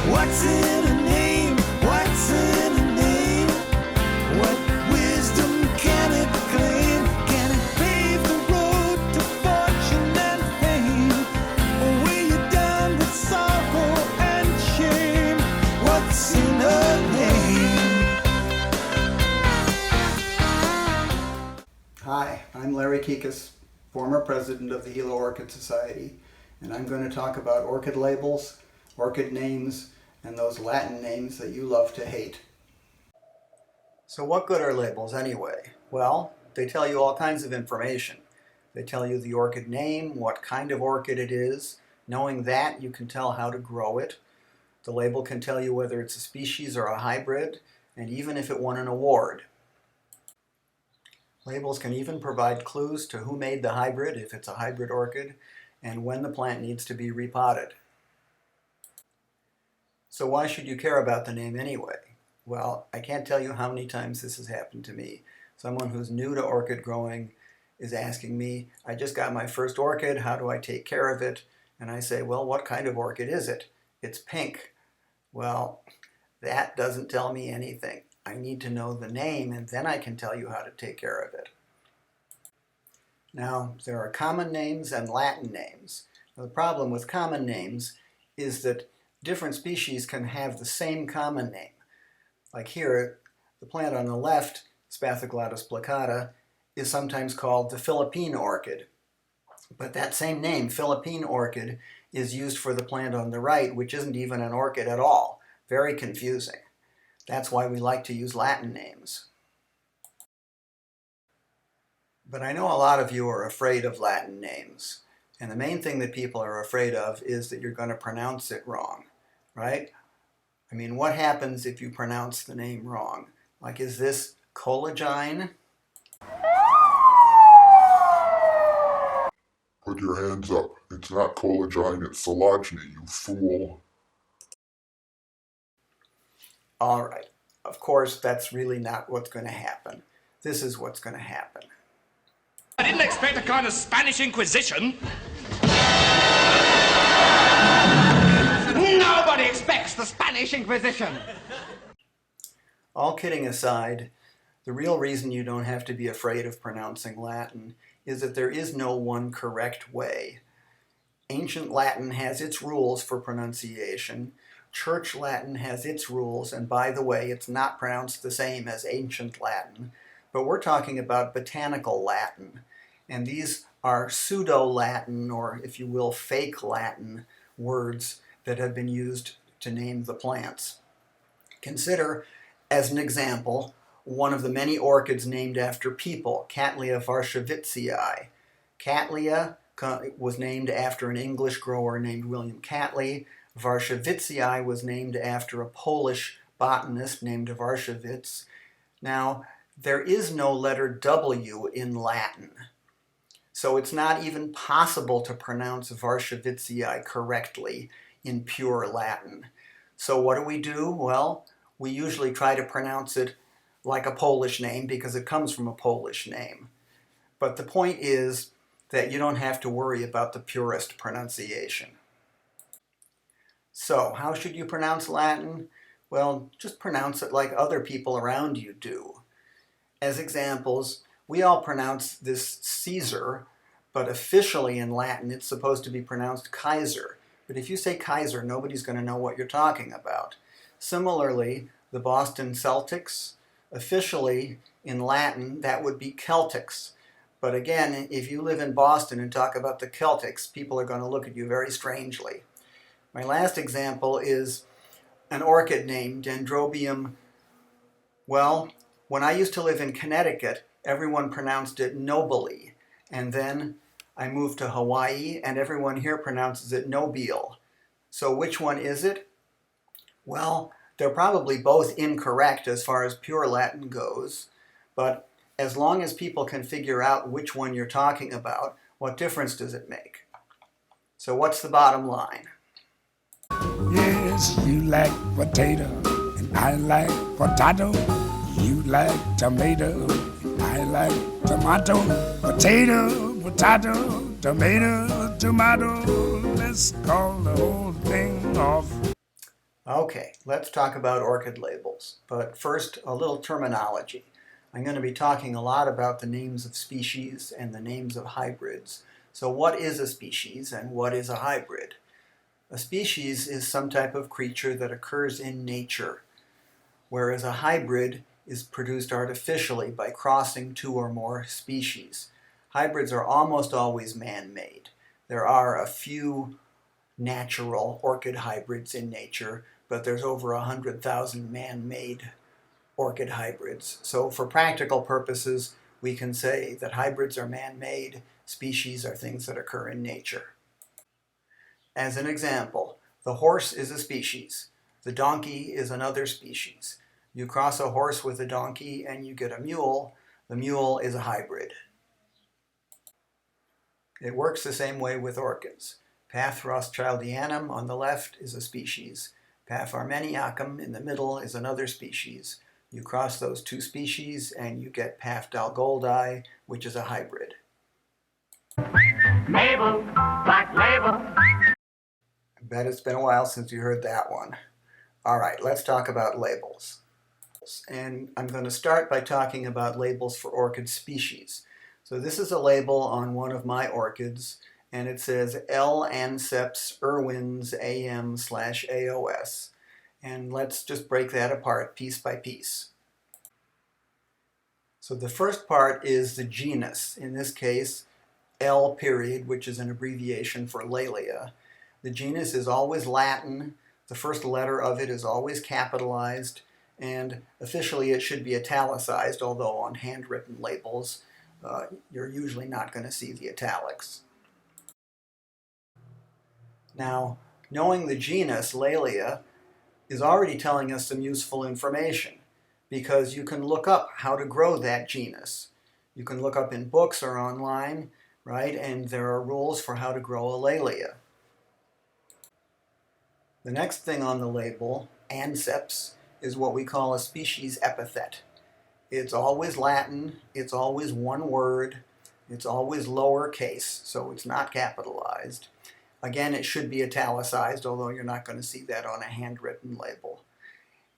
What's in a name? What's in a name? What wisdom can it claim? Can it pave the road to fortune and fame? Or weigh you down with sorrow and shame? What's in a name? Hi, I'm Larry Kuekes, former president of the Gila Orchid Society, and I'm going to talk about orchid labels, orchid names, and those Latin names that you love to hate. So what good are labels anyway? Well, they tell you all kinds of information. They tell you the orchid name, what kind of orchid it is. Knowing that, you can tell how to grow it. The label can tell you whether it's a species or a hybrid, and even if it won an award. Labels can even provide clues to who made the hybrid, if it's a hybrid orchid, and when the plant needs to be repotted. So why should you care about the name anyway? Well, I can't tell you how many times this has happened to me. Someone who's new to orchid growing is asking me, I just got my first orchid, how do I take care of it? And I say, well, what kind of orchid is it? It's pink. Well, that doesn't tell me anything. I need to know the name, and then I can tell you how to take care of it. Now, there are common names and Latin names. Now, the problem with common names is that different species can have the same common name. Like here, the plant on the left, Spathoglottis plicata, is sometimes called the Philippine orchid. But that same name, Philippine orchid, is used for the plant on the right, which isn't even an orchid at all. Very confusing. That's why we like to use Latin names. But I know a lot of you are afraid of Latin names. And the main thing that people are afraid of is that you're going to pronounce it wrong, right? I mean, what happens if you pronounce the name wrong? Like, is this Colegine? Put your hands up. It's not Colegine, it's Colegine, you fool. All right. Of course, that's really not what's going to happen. This is what's going to happen. I didn't expect a kind of Spanish Inquisition. Nobody expects the Spanish Inquisition. All kidding aside, the real reason you don't have to be afraid of pronouncing Latin is that there is no one correct way. Ancient Latin has its rules for pronunciation. Church Latin has its rules, and by the way, it's not pronounced the same as Ancient Latin. But we're talking about botanical Latin, and these are pseudo-Latin, or if you will, fake Latin words that have been used to name the plants. Consider, as an example, one of the many orchids named after people, Cattleya varshavitsii. Cattleya was named after an English grower named William Catley. Varshavitsii was named after a Polish botanist named Warshawicz. Now, there is no letter W in Latin, so it's not even possible to pronounce Warshawitsii correctly in pure Latin. So what do? Well, we usually try to pronounce it like a Polish name because it comes from a Polish name. But the point is that you don't have to worry about the purest pronunciation. So, how should you pronounce Latin? Well, just pronounce it like other people around you do. As examples, we all pronounce this Caesar, but officially in Latin it's supposed to be pronounced Kaiser. But if you say Kaiser, nobody's going to know what you're talking about. Similarly, the Boston Celtics, officially in Latin that would be Celtics. But again, if you live in Boston and talk about the Celtics, people are going to look at you very strangely. My last example is an orchid named Dendrobium. Well, when I used to live in Connecticut, everyone pronounced it nobly. And then I moved to Hawaii, and everyone here pronounces it nobile. So which one is it? Well, they're probably both incorrect as far as pure Latin goes, but as long as people can figure out which one you're talking about, what difference does it make? So what's the bottom line? Yes, you like potato, and I like potato. You like tomato, I like tomato. Potato, potato, tomato, tomato. Let's call the whole thing off. Okay, let's talk about orchid labels. But first, a little terminology. I'm going to be talking a lot about the names of species and the names of hybrids. So what is a species and what is a hybrid? A species is some type of creature that occurs in nature, whereas a hybrid is produced artificially by crossing two or more species. Hybrids are almost always man-made. There are a few natural orchid hybrids in nature, but there's over 100,000 man-made orchid hybrids. So for practical purposes, we can say that hybrids are man-made, species are things that occur in nature. As an example, the horse is a species. The donkey is another species. You cross a horse with a donkey and you get a mule. The mule is a hybrid. It works the same way with orchids. Paph rothschildianum on the left is a species. Paph armeniacum in the middle is another species. You cross those two species and you get Paph dalgoldi, which is a hybrid. Mabel, Black Label. I bet it's been a while since you heard that one. All right, let's talk about labels. And I'm going to start by talking about labels for orchid species. So this is a label on one of my orchids, and it says L. anceps Irwins AM/AOS. And let's just break that apart piece by piece. So the first part is the genus, in this case L period, which is an abbreviation for Laelia. The genus is always Latin, the first letter of it is always capitalized, and officially it should be italicized, although on handwritten labels you're usually not going to see the italics. Now, knowing the genus Laelia is already telling us some useful information, because you can look up how to grow that genus. You can look up in books or online, right? And there are rules for how to grow a Laelia. The next thing on the label, anceps, is what we call a species epithet. It's always Latin, it's always one word, it's always lowercase, so it's not capitalized. Again, it should be italicized, although you're not going to see that on a handwritten label.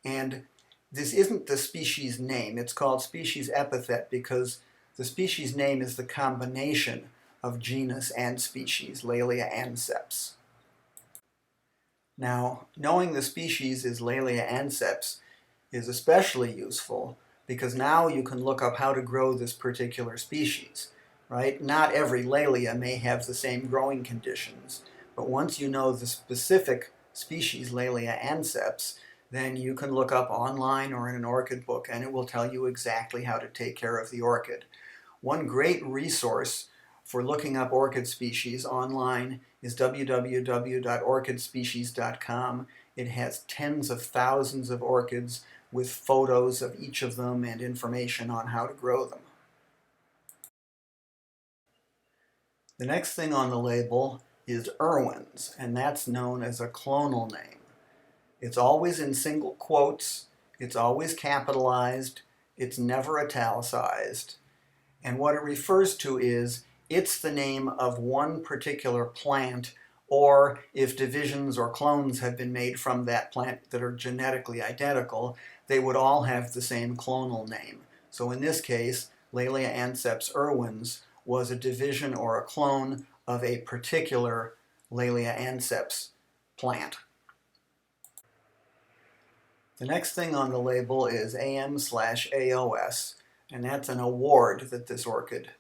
And this isn't the species name, it's called species epithet because the species name is the combination of genus and species, Laelia anceps. Now, knowing the species is Laelia anceps is especially useful because now you can look up how to grow this particular species, right? Not every Laelia may have the same growing conditions, but once you know the specific species Laelia anceps, then you can look up online or in an orchid book and it will tell you exactly how to take care of the orchid. One great resource for looking up orchid species online is www.orchidspecies.com. It has tens of thousands of orchids with photos of each of them and information on how to grow them. The next thing on the label is Irwins, and that's known as a clonal name. It's always in single quotes, it's always capitalized, it's never italicized, and what it refers to is it's the name of one particular plant, or if divisions or clones have been made from that plant that are genetically identical, they would all have the same clonal name. So in this case, Laelia anceps Irwins was a division or a clone of a particular Laelia anceps plant. The next thing on the label is AM/AOS, and that's an award that this orchid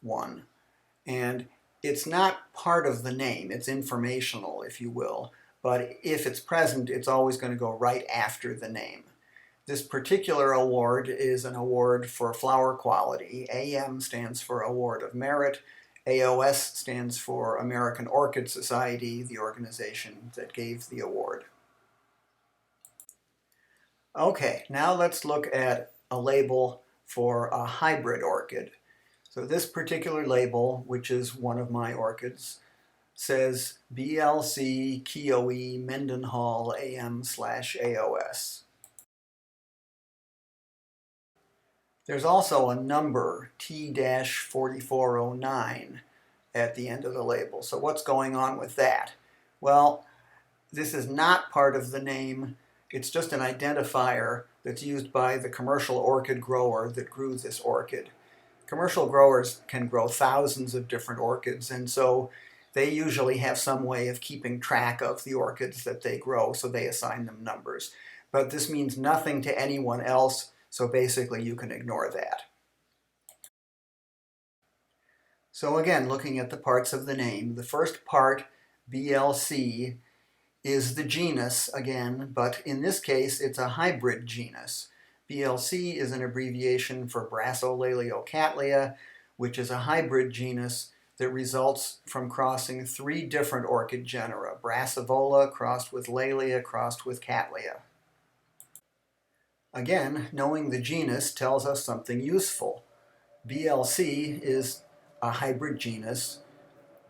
won. And it's not part of the name, it's informational, if you will, but if it's present, it's always going to go right after the name. This particular award is an award for flower quality. AM stands for Award of Merit. AOS stands for American Orchid Society, the organization that gave the award. Okay, now let's look at a label for a hybrid orchid. So this particular label, which is one of my orchids, says BLC Kioe Mendenhall AM/AOS. There's also a number, T-4409, at the end of the label. So what's going on with that? Well, this is not part of the name. It's just an identifier that's used by the commercial orchid grower that grew this orchid. Commercial growers can grow thousands of different orchids, and so they usually have some way of keeping track of the orchids that they grow, so they assign them numbers. But this means nothing to anyone else, so basically you can ignore that. So again, looking at the parts of the name, the first part, BLC, is the genus again, but in this case it's a hybrid genus. BLC is an abbreviation for Brassolaeliocattleya, which is a hybrid genus that results from crossing 3 different orchid genera, Brassivola crossed with Laelia crossed with Cattleya. Again, knowing the genus tells us something useful. BLC is a hybrid genus,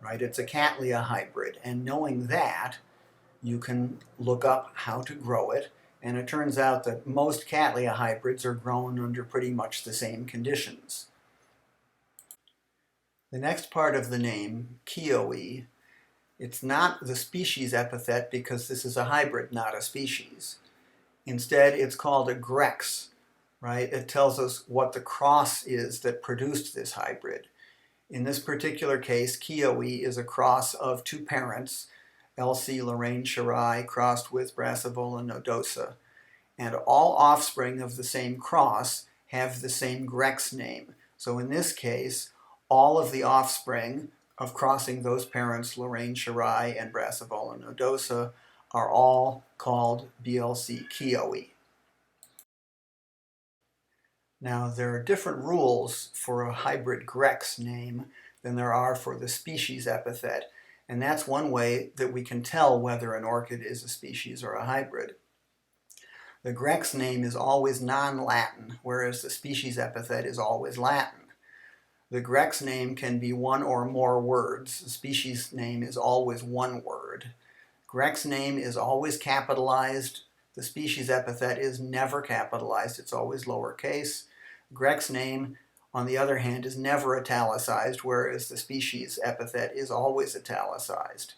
right? It's a Cattleya hybrid, and knowing that, you can look up how to grow it, and it turns out that most Cattleya hybrids are grown under pretty much the same conditions. The next part of the name, Kioe, it's not the species epithet because this is a hybrid, not a species. Instead, it's called a grex, right? It tells us what the cross is that produced this hybrid. In this particular case, Kioe is a cross of 2 parents, LC Lorraine Shirai crossed with Brassivola nodosa, and all offspring of the same cross have the same grex name. So in this case, all of the offspring of crossing those parents, Lorraine Shirai and Brassivola nodosa, are all called BLC Kioe. Now, there are different rules for a hybrid grex name than there are for the species epithet, and that's one way that we can tell whether an orchid is a species or a hybrid. The grex name is always non-Latin, whereas the species epithet is always Latin. The grex name can be 1 or more words. The species name is always 1 word. Grex name is always capitalized. The species epithet is never capitalized. It's always lowercase. Grex name, on the other hand, is never italicized, whereas the species epithet is always italicized.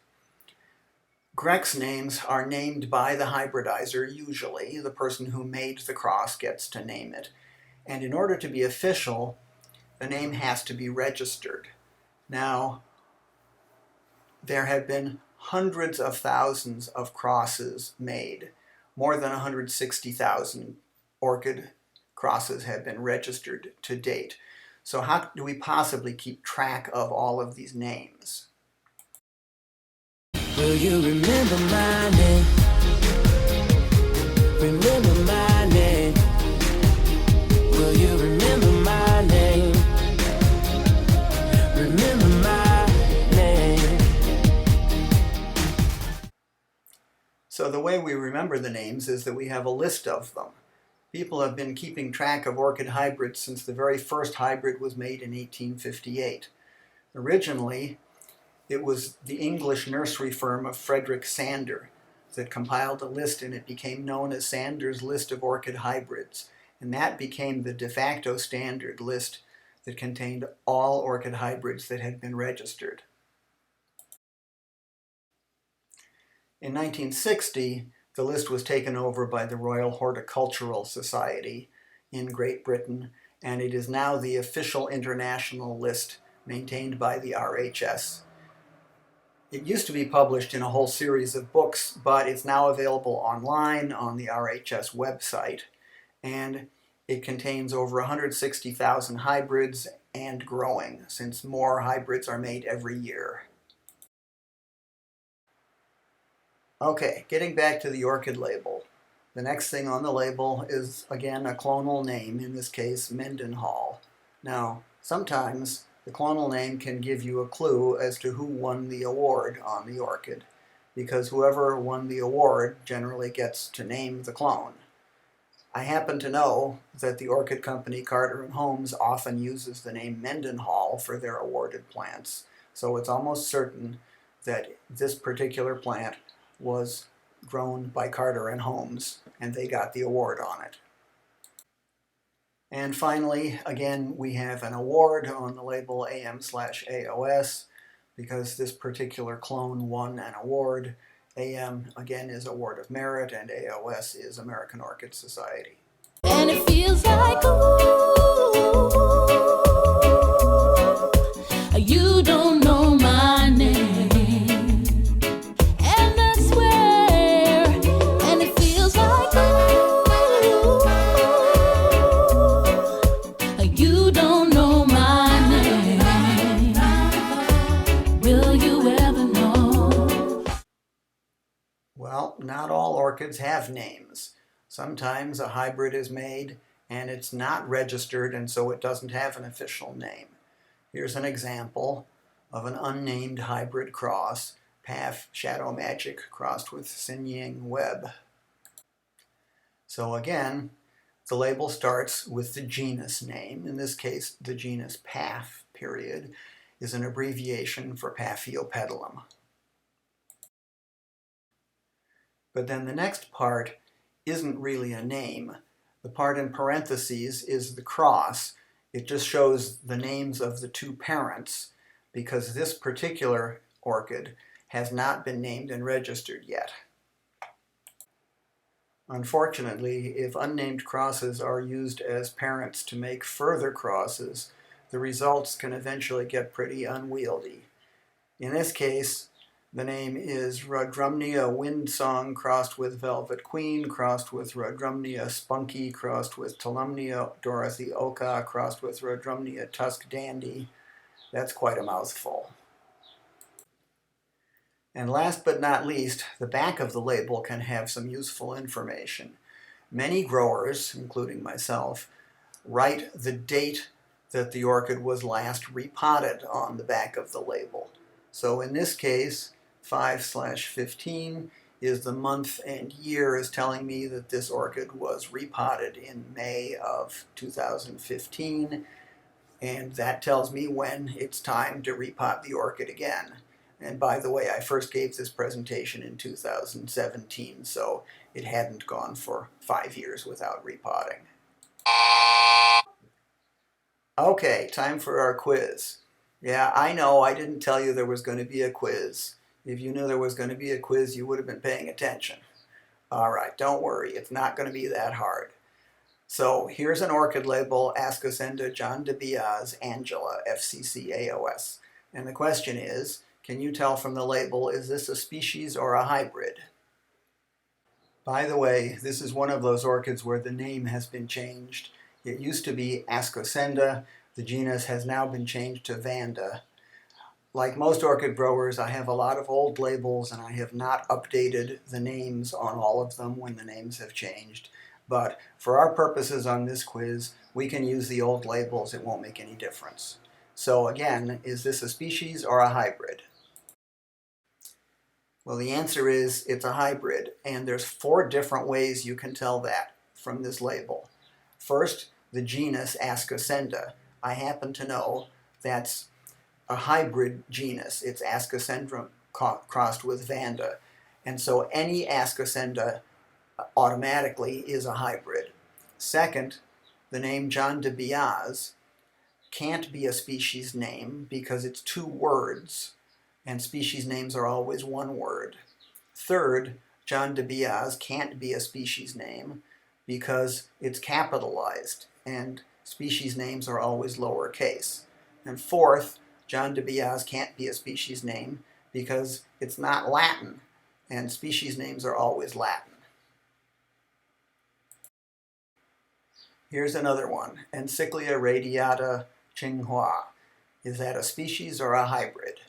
Grex names are named by the hybridizer, usually. The person who made the cross gets to name it. And in order to be official, the name has to be registered. Now, there have been hundreds of thousands of crosses made. More than 160,000 orchid crosses have been registered to date. So how do we possibly keep track of all of these names? Will you remember my name? Remember my name. Will you remember my name? Remember my name. So the way we remember the names is that we have a list of them. People have been keeping track of orchid hybrids since the very first hybrid was made in 1858. Originally, it was the English nursery firm of Frederick Sander that compiled a list, and it became known as Sander's List of Orchid Hybrids. And that became the de facto standard list that contained all orchid hybrids that had been registered. In 1960, the list was taken over by the Royal Horticultural Society in Great Britain, and it is now the official international list maintained by the RHS. It used to be published in a whole series of books, but it's now available online on the RHS website, and it contains over 160,000 hybrids and growing, since more hybrids are made every year. Okay, getting back to the orchid label. The next thing on the label is, again, a clonal name, in this case, Mendenhall. Now, sometimes the clonal name can give you a clue as to who won the award on the orchid, because whoever won the award generally gets to name the clone. I happen to know that the orchid company Carter & Holmes often uses the name Mendenhall for their awarded plants, so it's almost certain that this particular plant was grown by Carter & Holmes, and they got the award on it. And finally, again, we have an award on the label AM/AOS because this particular clone won an award, AM, again, is Award of Merit, and AOS is American Orchid Society. And it feels like, ooh, you don't know my name. And I swear, and it feels like, ooh, you don't know my name. Will you ever know? Well, not all orchids have names. Sometimes a hybrid is made and it's not registered, and so it doesn't have an official name. Here's an example of an unnamed hybrid cross, Paf Shadow Magic crossed with Sinying Web. So again, the label starts with the genus name. In this case, the genus Paf, period, is an abbreviation for Paphiopedilum. But then the next part isn't really a name. The part in parentheses is the cross. It just shows the names of the two parents because this particular orchid has not been named and registered yet. Unfortunately, if unnamed crosses are used as parents to make further crosses, the results can eventually get pretty unwieldy. In this case, the name is Rhodrumnia Windsong crossed with Velvet Queen, crossed with Rhodrumnia Spunky, crossed with Tolumnia Dorothy Oka, crossed with Rhodrumnia Tusk Dandy. That's quite a mouthful. And last but not least, the back of the label can have some useful information. Many growers, including myself, write the date that the orchid was last repotted on the back of the label. So in this case, 5/15 is the month and year is telling me that this orchid was repotted in May of 2015, and that tells me when it's time to repot the orchid again. And by the way, I first gave this presentation in 2017, so it hadn't gone for 5 years without repotting. Okay, time for our quiz. Yeah, I know I didn't tell you there was going to be a quiz. If you knew there was going to be a quiz, you would have been paying attention. All right, don't worry, it's not going to be that hard. So here's an orchid label, Ascocenda John de Biaz Angela, FCC AOS. And the question is, can you tell from the label, is this a species or a hybrid? By the way, this is one of those orchids where the name has been changed. It used to be Ascocenda. The genus has now been changed to Vanda. Like most orchid growers, I have a lot of old labels and I have not updated the names on all of them when the names have changed. But for our purposes on this quiz, we can use the old labels. It won't make any difference. So again, is this a species or a hybrid? Well, the answer is it's a hybrid, and there's 4 different ways you can tell that from this label. First, the genus Ascocenda. I happen to know that's a hybrid genus. It's Ascocendra crossed with Vanda. And so any Ascocenda automatically is a hybrid. Second, the name John de Biaz can't be a species name because it's 2 words, and species names are always 1 word. Third, John de Biaz can't be a species name because it's capitalized, and species names are always lowercase. And fourth, John de Biaz can't be a species name because it's not Latin, and species names are always Latin. Here's another one, Encyclia radiata Tsinghua. Is that a species or a hybrid?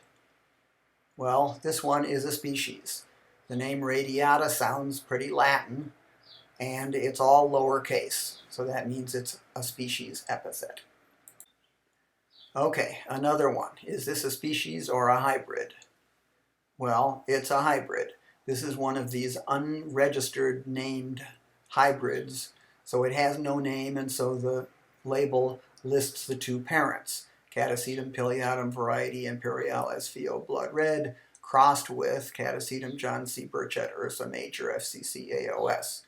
Well, this one is a species. The name radiata sounds pretty Latin, and it's all lowercase, so that means it's a species epithet. Okay, another one. Is this a species or a hybrid? Well, it's a hybrid. This is one of these unregistered named hybrids, so it has no name, and so the label lists the 2 parents, Catasetum pileatum variety imperialis Fio blood red, crossed with Catasetum John C. Burchett Ursa major FCC AOS.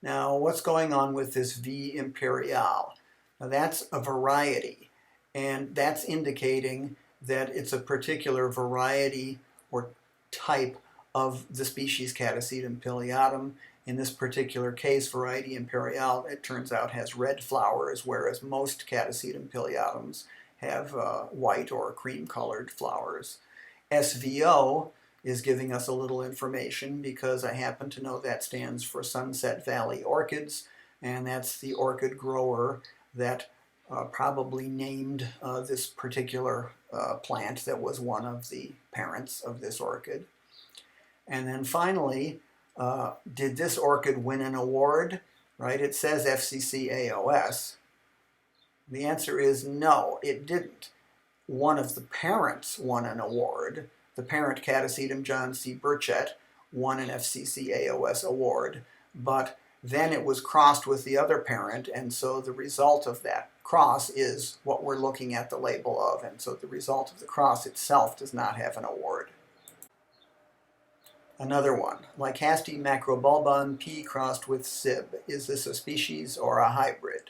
Now, what's going on with this V imperial? Now, that's a variety, and that's indicating that it's a particular variety or type of the species Catasetum pileatum. In this particular case, variety imperial, it turns out, has red flowers, whereas most Catasetum pileatums have white or cream-colored flowers. SVO is giving us a little information because I happen to know that stands for Sunset Valley Orchids, and that's the orchid grower that probably named this particular plant that was one of the parents of this orchid. And then finally, did this orchid win an award? Right, it says FCC AOS. The answer is no, it didn't. One of the parents won an award. The parent, Catasetum John C. Burchett, won an FCC AOS award, but then it was crossed with the other parent, and so the result of that cross is what we're looking at the label of, and so the result of the cross itself does not have an award. Another one, Lycaste macrobulbon P crossed with Sib. Is this a species or a hybrid?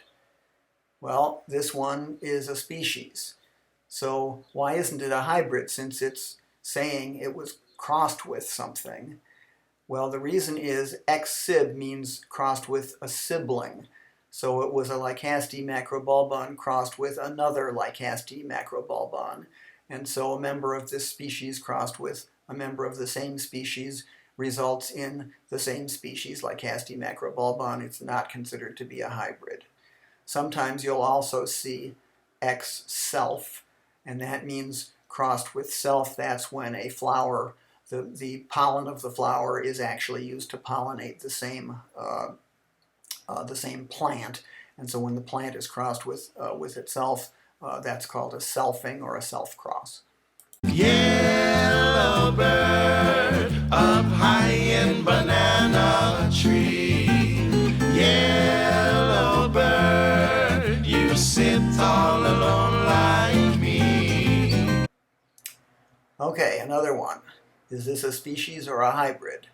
Well, this one is a species. So why isn't it a hybrid since it's saying it was crossed with something? Well, the reason is X-Sib means crossed with a sibling. So it was a Lycaste macrobulbon crossed with another Lycaste macrobulbon. And so a member of this species crossed with a member of the same species results in the same species, Lycaste macrobulbon. It's not considered to be a hybrid. Sometimes you'll also see X-self, and that means crossed with self. That's when a flower, the pollen of the flower is actually used to pollinate the same plant. And so when the plant is crossed with itself, that's called a selfing or a self-cross. Yellow bird up high in banana tree. Yellow bird, you sit all alone like me. Okay, another one. Is this a species or a hybrid?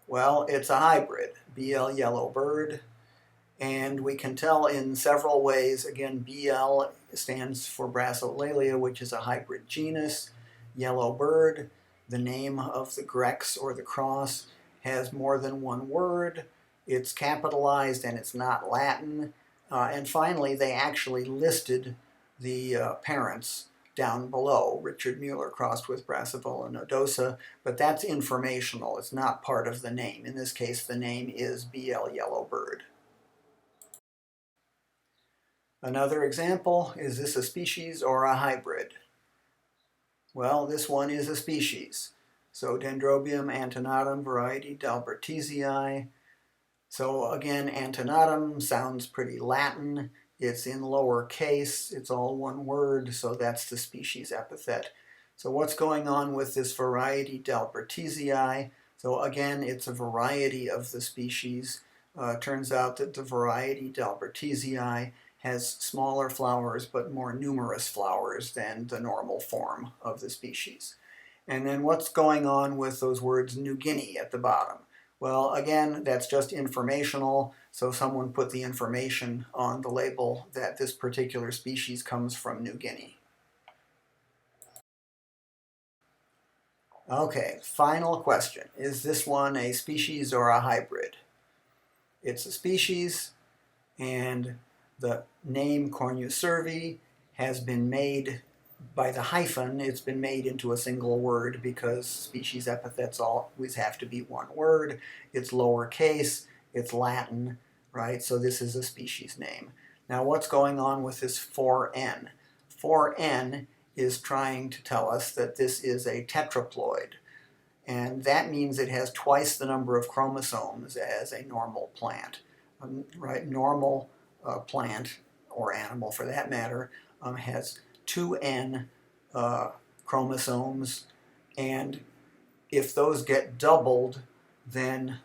Well, it's a hybrid, BL yellow bird. And we can tell in several ways. Again, BL stands for Brassolalia, which is a hybrid genus. Yellow bird, the name of the Grex or the cross, has more than one word. It's capitalized and it's not Latin. And finally, they actually listed the parents down below. Richard Mueller crossed with Brassavola nodosa, but that's informational. It's not part of the name. In this case, the name is BL yellow bird. Another example, is this a species or a hybrid? Well, this one is a species. So Dendrobium antenatum, variety Dalbertesii. So again, antenatum sounds pretty Latin. It's in lower case. It's all one word, so that's the species epithet. So what's going on with this variety Dalbertesii? So again, it's a variety of the species. Turns out that the variety Dalbertesii has smaller flowers but more numerous flowers than the normal form of the species. And then what's going on with those words New Guinea at the bottom? Well, again, that's just informational, so someone put the information on the label that this particular species comes from New Guinea. Okay, final question. Is this one a species or a hybrid? It's a species, and the name Cornucervi has been made by the hyphen. It's been made into a single word because species epithets always have to be one word. It's lowercase, it's Latin, right? So this is a species name. Now what's going on with this 4N? 4N is trying to tell us that this is a tetraploid. And that means it has twice the number of chromosomes as a normal plant, right? Normal plant, or animal for that matter, has 2N chromosomes, and if those get doubled, then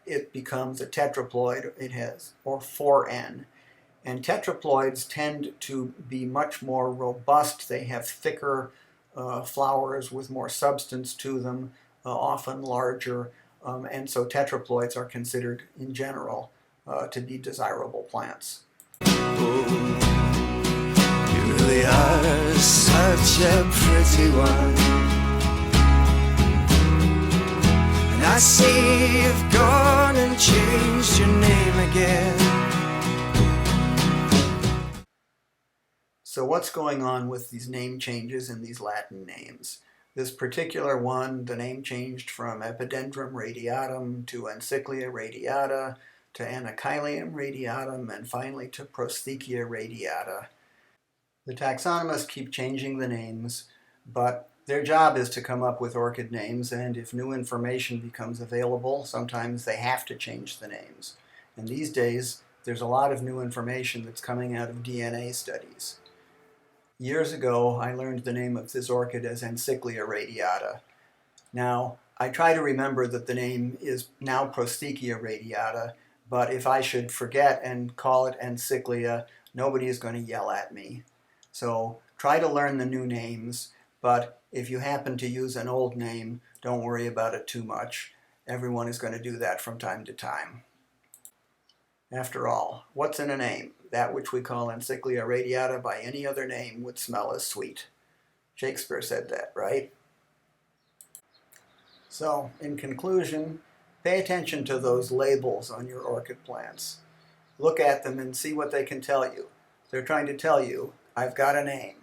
it becomes a tetraploid. It has, or 4N. And tetraploids tend to be much more robust. They have thicker flowers with more substance to them, often larger, and so tetraploids are considered in general to be desirable plants. You really are such a pretty one, and I see you've gone and changed your name again. So what's going on with these name changes in these Latin names? This particular one, the name changed from Epidendrum radiatum to Encyclia radiata to Anachylium radiatum and finally to Prosthecia radiata. The taxonomists keep changing the names, but their job is to come up with orchid names, and if new information becomes available, sometimes they have to change the names. And these days, there's a lot of new information that's coming out of DNA studies. Years ago, I learned the name of this orchid as Encyclia radiata. Now, I try to remember that the name is now Prosthecia radiata, but if I should forget and call it Encyclia, nobody is going to yell at me. So try to learn the new names, but if you happen to use an old name, don't worry about it too much. Everyone is going to do that from time to time. After all, what's in a name? That which we call Encyclia radiata by any other name would smell as sweet. Shakespeare said that, right? So, in conclusion, pay attention to those labels on your orchid plants. Look at them and see what they can tell you. They're trying to tell you, I've got a name.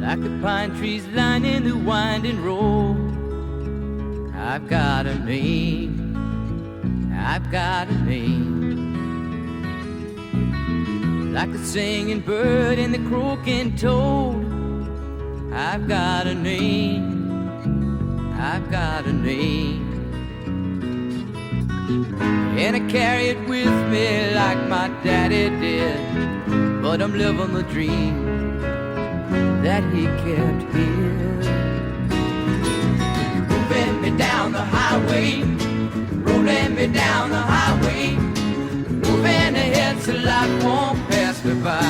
Like the pine trees lining the winding road, I've got a name, I've got a name. Like the singing bird and the croaking toad, I've got a name, I've got a name. And I carry it with me like my daddy did, but I'm living the dream that he kept here. Moving me down the highway, rolling me down the highway, moving ahead so life won't pass me by.